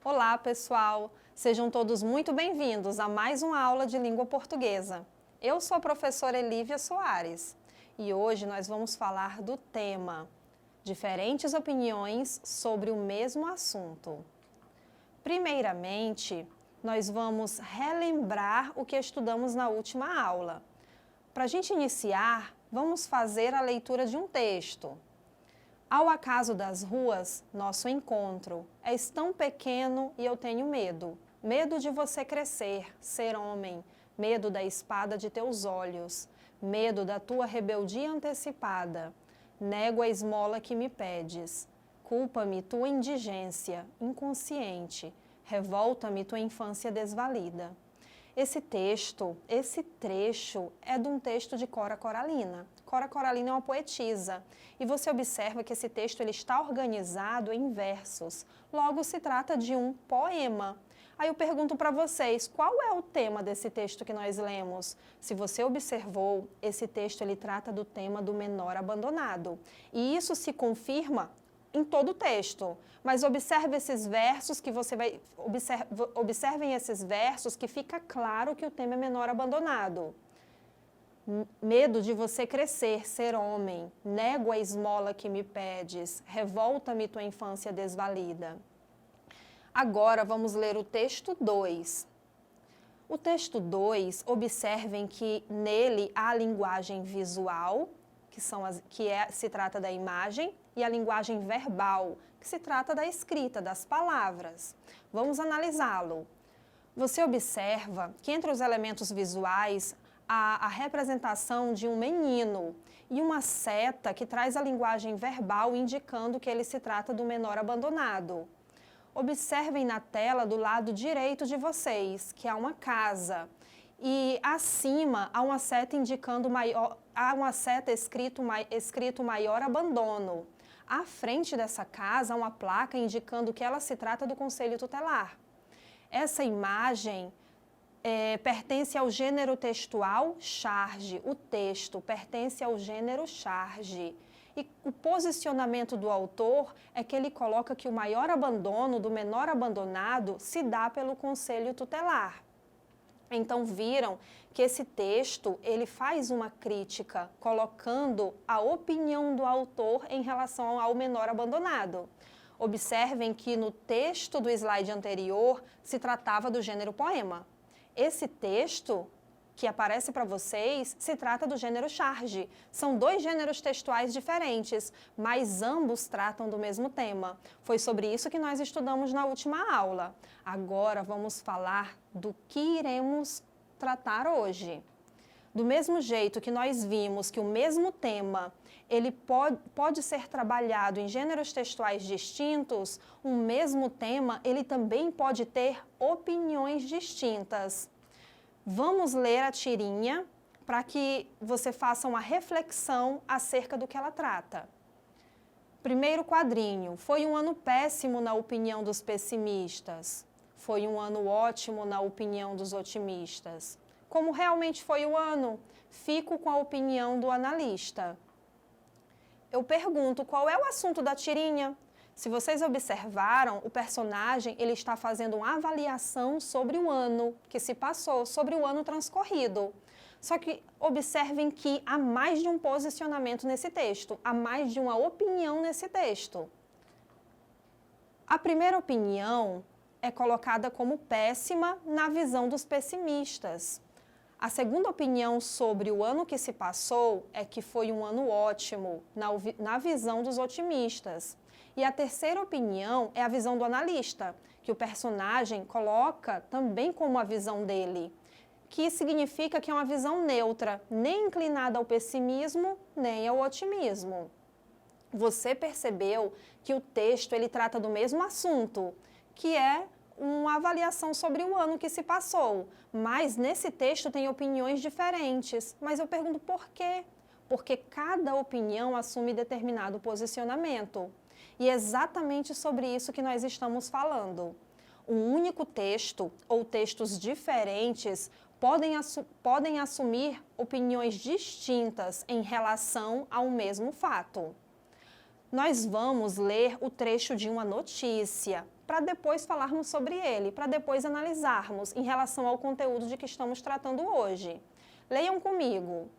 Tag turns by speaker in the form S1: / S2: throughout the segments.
S1: Olá, pessoal! Sejam todos muito bem-vindos a mais uma aula de língua portuguesa. Eu sou a professora Elívia Soares e hoje nós vamos falar do tema Diferentes opiniões sobre o mesmo assunto. Primeiramente, nós vamos relembrar o que estudamos na última aula. Para a gente iniciar, vamos fazer a leitura de um texto. Ao acaso das ruas, nosso encontro. És tão pequeno e eu tenho medo. Medo de você crescer, ser homem. Medo da espada de teus olhos. Medo da tua rebeldia antecipada. Nego a esmola que me pedes. Culpa-me tua indigência, inconsciente. Revolta-me tua infância desvalida. Esse trecho é de um texto de Cora Coralina. Cora Coralina é uma poetisa e você observa que esse texto ele está organizado em versos. Logo, se trata de um poema. Aí eu pergunto para vocês, qual é o tema desse texto que nós lemos? Se você observou, esse texto ele trata do tema do menor abandonado. E isso se confirma em todo o texto, mas observe esses versos que você vai observem esses versos que fica claro que o tema é menor abandonado. Medo de você crescer, ser homem, nego a esmola que me pedes, revolta-me tua infância desvalida. Agora vamos ler o texto 2. O texto 2, observem que nele há a linguagem visual, se trata da imagem, e a linguagem verbal, que se trata da escrita, das palavras. Vamos analisá-lo. Você observa que entre os elementos visuais há a representação de um menino e uma seta que traz a linguagem verbal indicando que ele se trata do menor abandonado. Observem na tela do lado direito de vocês, que há uma casa. E acima há uma seta indicando escrito maior abandono. À frente dessa casa há uma placa indicando que ela se trata do Conselho Tutelar. Essa imagem pertence ao gênero textual charge. O texto pertence ao gênero charge. E o posicionamento do autor é que ele coloca que o maior abandono do menor abandonado se dá pelo Conselho Tutelar. Então viram que esse texto ele faz uma crítica colocando a opinião do autor em relação ao menor abandonado. Observem que no texto do slide anterior se tratava do gênero poema. Esse texto que aparece para vocês se trata do gênero charge. São dois gêneros textuais diferentes, mas ambos tratam do mesmo tema. Foi sobre isso que nós estudamos na última aula. Agora vamos falar do que iremos tratar hoje. Do mesmo jeito que nós vimos que o mesmo tema ele pode ser trabalhado em gêneros textuais distintos, o mesmo tema ele também pode ter opiniões distintas. Vamos ler a tirinha para que você faça uma reflexão acerca do que ela trata. Primeiro quadrinho. Foi um ano péssimo na opinião dos pessimistas. Foi um ano ótimo na opinião dos otimistas. Como realmente foi o ano? Fico com a opinião do analista. Eu pergunto, qual é o assunto da tirinha? Se vocês observaram, o personagem ele está fazendo uma avaliação sobre o ano que se passou, sobre o ano transcorrido. Só que observem que há mais de um posicionamento nesse texto, há mais de uma opinião nesse texto. A primeira opinião é colocada como péssima na visão dos pessimistas. A segunda opinião sobre o ano que se passou é que foi um ano ótimo, na visão dos otimistas. E a terceira opinião é a visão do analista, que o personagem coloca também como a visão dele, que significa que é uma visão neutra, nem inclinada ao pessimismo, nem ao otimismo. Você percebeu que o texto ele trata do mesmo assunto, que é uma avaliação sobre o ano que se passou, mas nesse texto tem opiniões diferentes. Mas eu pergunto por quê? Porque cada opinião assume determinado posicionamento. E é exatamente sobre isso que nós estamos falando. Um único texto ou textos diferentes podem assumir opiniões distintas em relação ao mesmo fato. Nós vamos ler o trecho de uma notícia. para depois falarmos sobre ele, para depois analisarmos em relação ao conteúdo de que estamos tratando hoje. Leiam comigo.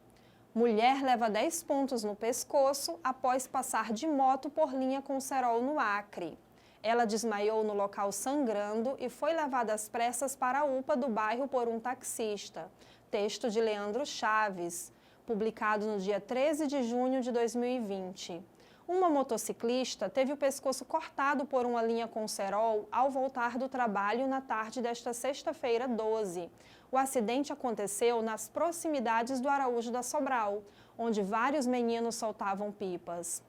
S1: Mulher leva 10 pontos no pescoço após passar de moto por linha com cerol no Acre. Ela desmaiou no local sangrando e foi levada às pressas para a UPA do bairro por um taxista. Texto de Leandro Chaves, publicado no dia 13 de junho de 2020. Uma motociclista teve o pescoço cortado por uma linha com cerol ao voltar do trabalho na tarde desta sexta-feira 12. O acidente aconteceu nas proximidades do Araújo da Sobral, onde vários meninos soltavam pipas.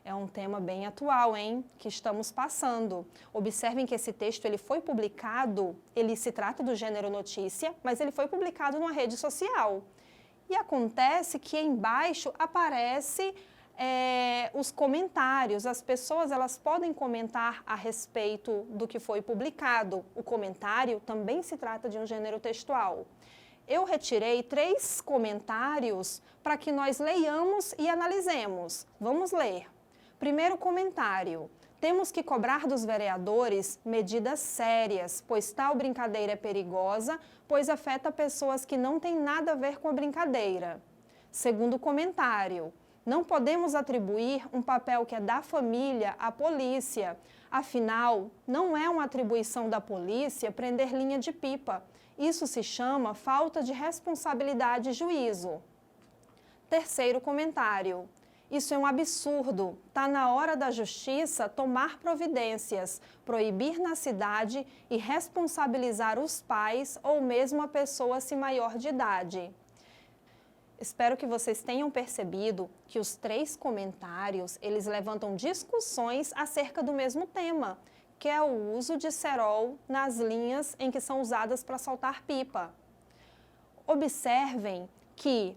S1: É um tema bem atual, hein? Que estamos passando. Observem que esse texto ele foi publicado, ele se trata do gênero notícia, mas ele foi publicado numa rede social. E acontece que embaixo aparece os comentários. As pessoas elas podem comentar a respeito do que foi publicado. O comentário também se trata de um gênero textual. Eu retirei 3 comentários para que nós leiamos e analisemos. Vamos ler. Primeiro comentário. Temos que cobrar dos vereadores medidas sérias, pois tal brincadeira é perigosa, pois afeta pessoas que não têm nada a ver com a brincadeira. Segundo comentário. Não podemos atribuir um papel que é da família à polícia. Afinal, não é uma atribuição da polícia prender linha de pipa. Isso se chama falta de responsabilidade e juízo. Terceiro comentário. Isso é um absurdo. Está na hora da justiça tomar providências, proibir na cidade e responsabilizar os pais ou mesmo a pessoa se maior de idade. Espero que vocês tenham percebido que os 3 comentários, eles levantam discussões acerca do mesmo tema, que é o uso de cerol nas linhas em que são usadas para soltar pipa. Observem que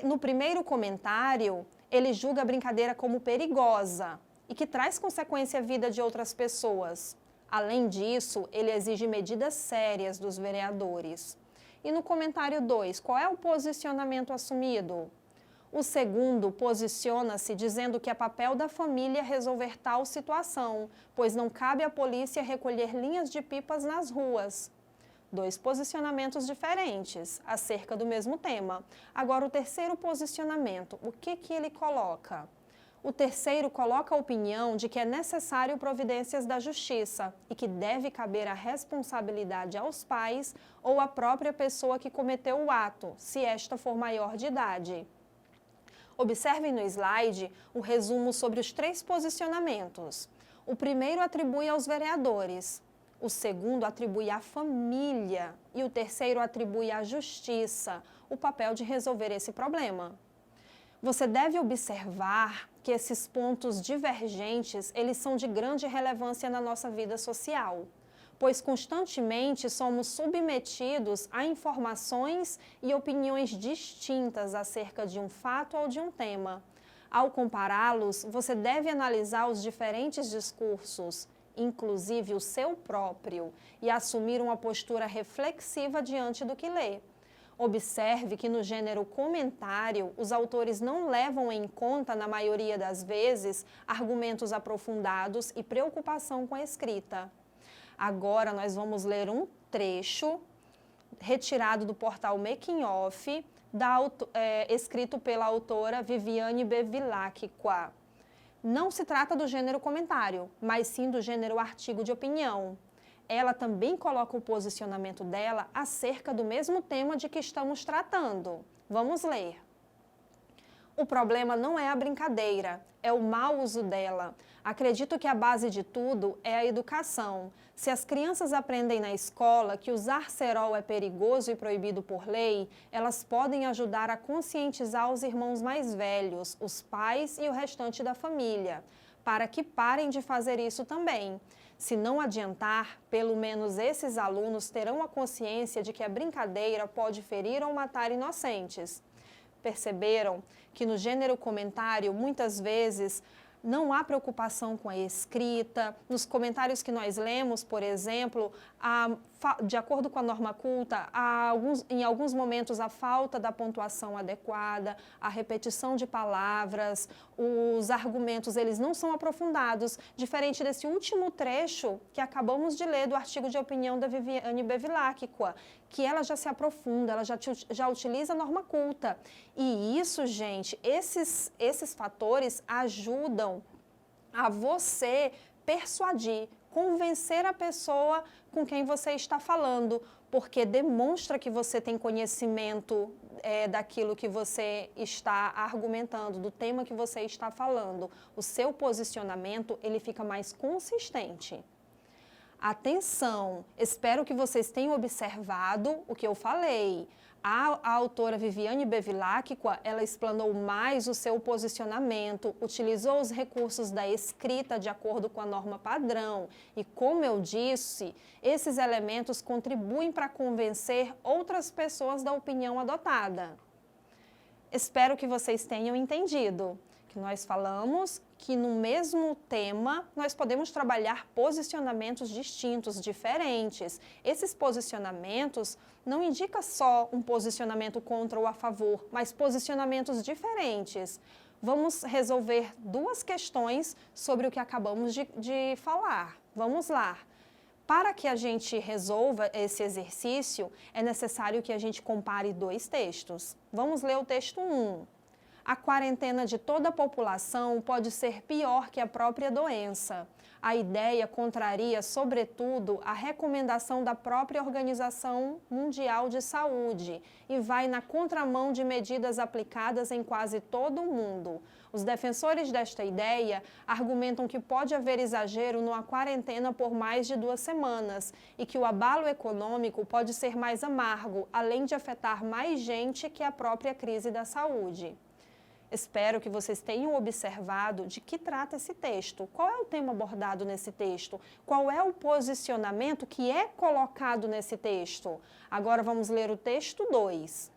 S1: no primeiro comentário, ele julga a brincadeira como perigosa e que traz consequência à vida de outras pessoas. Além disso, ele exige medidas sérias dos vereadores. E no comentário 2, qual é o posicionamento assumido? O segundo posiciona-se dizendo que é papel da família resolver tal situação, pois não cabe à polícia recolher linhas de pipas nas ruas. 2 posicionamentos diferentes acerca do mesmo tema. Agora, o terceiro posicionamento, o que ele coloca? O terceiro coloca a opinião de que é necessário providências da justiça e que deve caber a responsabilidade aos pais ou à própria pessoa que cometeu o ato, se esta for maior de idade. Observem no slide o resumo sobre os 3 posicionamentos. O primeiro atribui aos vereadores, o segundo atribui à família e o terceiro atribui à justiça o papel de resolver esse problema. Você deve observar que esses pontos divergentes, eles são de grande relevância na nossa vida social, pois constantemente somos submetidos a informações e opiniões distintas acerca de um fato ou de um tema. Ao compará-los, você deve analisar os diferentes discursos, inclusive o seu próprio, e assumir uma postura reflexiva diante do que lê. Observe que no gênero comentário, os autores não levam em conta, na maioria das vezes, argumentos aprofundados e preocupação com a escrita. Agora nós vamos ler um trecho retirado do portal Making Off, escrito pela autora Viviane Bevilacqua. Não se trata do gênero comentário, mas sim do gênero artigo de opinião. Ela também coloca o posicionamento dela acerca do mesmo tema de que estamos tratando. Vamos ler. O problema não é a brincadeira, é o mau uso dela. Acredito que a base de tudo é a educação. Se as crianças aprendem na escola que usar cerol é perigoso e proibido por lei, elas podem ajudar a conscientizar os irmãos mais velhos, os pais e o restante da família, para que parem de fazer isso também. Se não adiantar, pelo menos esses alunos terão a consciência de que a brincadeira pode ferir ou matar inocentes. Perceberam que no gênero comentário, muitas vezes, não há preocupação com a escrita. Nos comentários que nós lemos, por exemplo, de acordo com a norma culta, em alguns momentos a falta da pontuação adequada, a repetição de palavras, os argumentos eles não são aprofundados, diferente desse último trecho que acabamos de ler do artigo de opinião da Viviane Bevilacqua, que ela já se aprofunda, ela já utiliza a norma culta. E isso, gente, esses fatores ajudam a você persuadir, convencer a pessoa com quem você está falando, porque demonstra que você tem conhecimento daquilo que você está argumentando, do tema que você está falando. O seu posicionamento, ele fica mais consistente. Atenção, espero que vocês tenham observado o que eu falei. A autora Viviane Bevilacqua, ela explanou mais o seu posicionamento, utilizou os recursos da escrita de acordo com a norma padrão e, como eu disse, esses elementos contribuem para convencer outras pessoas da opinião adotada. Espero que vocês tenham entendido que nós falamos que no mesmo tema nós podemos trabalhar posicionamentos distintos, diferentes. Esses posicionamentos não indicam só um posicionamento contra ou a favor, mas posicionamentos diferentes. Vamos resolver duas questões sobre o que acabamos de falar. Vamos lá. Para que a gente resolva esse exercício, é necessário que a gente compare dois textos. Vamos ler o texto 1. A quarentena de toda a população pode ser pior que a própria doença. A ideia contraria, sobretudo, a recomendação da própria Organização Mundial de Saúde e vai na contramão de medidas aplicadas em quase todo o mundo. Os defensores desta ideia argumentam que pode haver exagero numa quarentena por mais de 2 semanas e que o abalo econômico pode ser mais amargo, além de afetar mais gente que a própria crise da saúde. Espero que vocês tenham observado de que trata esse texto. Qual é o tema abordado nesse texto? Qual é o posicionamento que é colocado nesse texto? Agora vamos ler o texto 2.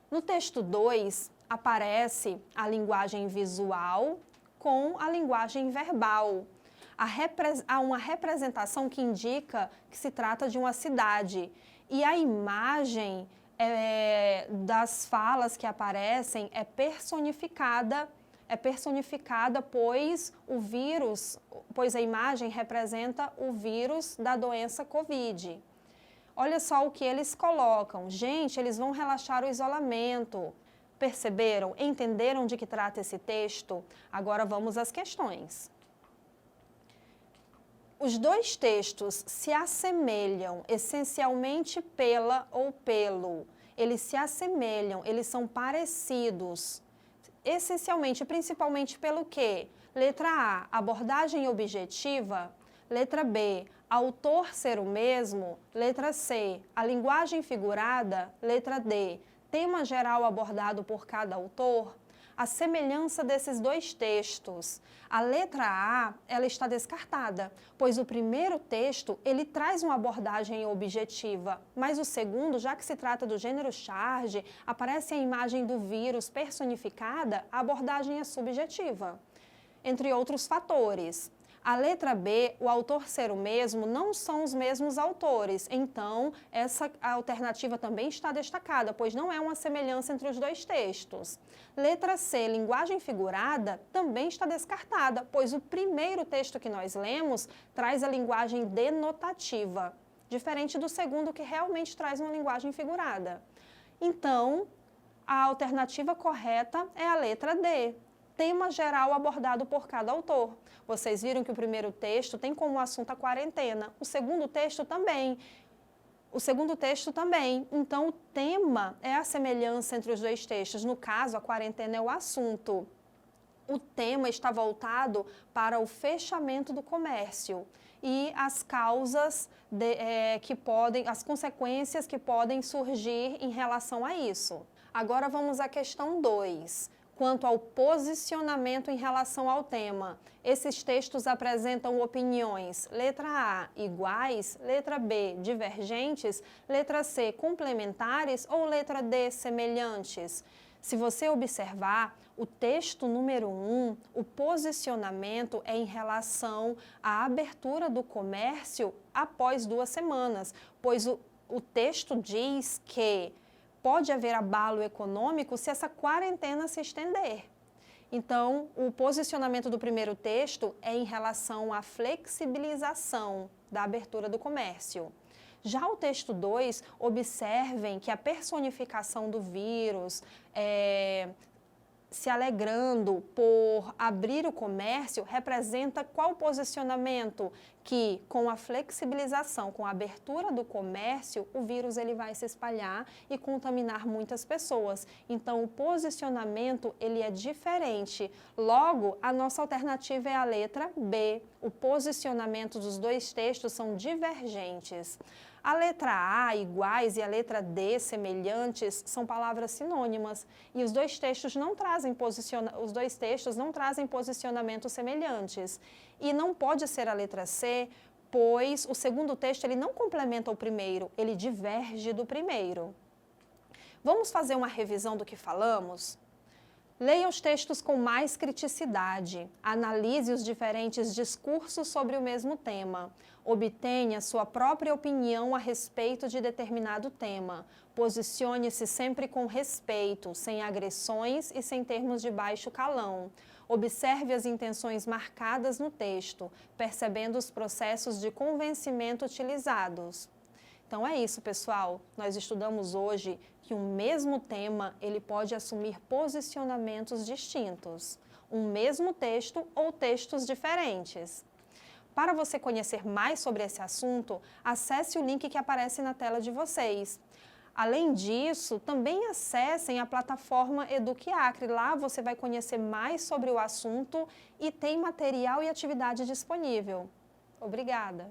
S1: No texto 2, aparece a linguagem visual com a linguagem verbal. Há uma representação que indica que se trata de uma cidade. E a imagem das falas que aparecem é personificada, pois a imagem representa o vírus da doença Covid. Olha só o que eles colocam. Gente, eles vão relaxar o isolamento. Perceberam? Entenderam de que trata esse texto? Agora vamos às questões. Os dois textos se assemelham essencialmente pela ou pelo. Eles se assemelham, eles são parecidos. Essencialmente, principalmente pelo quê? Letra A, abordagem objetiva. Letra B, autor ser o mesmo. Letra C, a linguagem figurada. Letra D, tema geral abordado por cada autor. A semelhança desses dois textos. A letra A, ela está descartada, pois o primeiro texto, ele traz uma abordagem objetiva, mas o segundo, já que se trata do gênero charge, aparece a imagem do vírus personificada, a abordagem é subjetiva, entre outros fatores. A letra B, o autor ser o mesmo, não são os mesmos autores. Então, essa alternativa também está destacada, pois não é uma semelhança entre os dois textos. Letra C, linguagem figurada, também está descartada, pois o primeiro texto que nós lemos traz a linguagem denotativa, diferente do segundo, que realmente traz uma linguagem figurada. Então, a alternativa correta é a letra D. Tema geral abordado por cada autor. Vocês viram que o primeiro texto tem como assunto a quarentena, o segundo texto também. Então, o tema é a semelhança entre os dois textos. No caso, a quarentena é o assunto. O tema está voltado para o fechamento do comércio e as causas as consequências que podem surgir em relação a isso. Agora vamos à questão 2. Quanto ao posicionamento em relação ao tema, esses textos apresentam opiniões, letra A, iguais, letra B, divergentes, letra C, complementares ou letra D, semelhantes? Se você observar, O texto número 1, o posicionamento é em relação à abertura do comércio após 2 semanas, pois o texto diz que pode haver abalo econômico se essa quarentena se estender. Então, o posicionamento do primeiro texto é em relação à flexibilização da abertura do comércio. Já o texto 2, observem que a personificação do vírus, se alegrando por abrir o comércio, representa qual posicionamento? Que com a flexibilização, com a abertura do comércio, o vírus ele vai se espalhar e contaminar muitas pessoas. Então, o posicionamento ele é diferente. Logo, a nossa alternativa é a letra B. O posicionamento dos 2 textos são divergentes. A letra A, iguais, e a letra D, semelhantes, são palavras sinônimas. E os 2 textos não trazem posicionamentos semelhantes. E não pode ser a letra C, pois o segundo texto ele não complementa o primeiro, ele diverge do primeiro. Vamos fazer uma revisão do que falamos? Leia os textos com mais criticidade, analise os diferentes discursos sobre o mesmo tema, obtenha sua própria opinião a respeito de determinado tema, posicione-se sempre com respeito, sem agressões e sem termos de baixo calão. Observe as intenções marcadas no texto, percebendo os processos de convencimento utilizados. Então é isso, pessoal. Nós estudamos hoje que um mesmo tema ele pode assumir posicionamentos distintos. Um mesmo texto ou textos diferentes. Para você conhecer mais sobre esse assunto, acesse o link que aparece na tela de vocês. Além disso, também acessem a plataforma EducAcre. Lá você vai conhecer mais sobre o assunto e tem material e atividade disponível. Obrigada!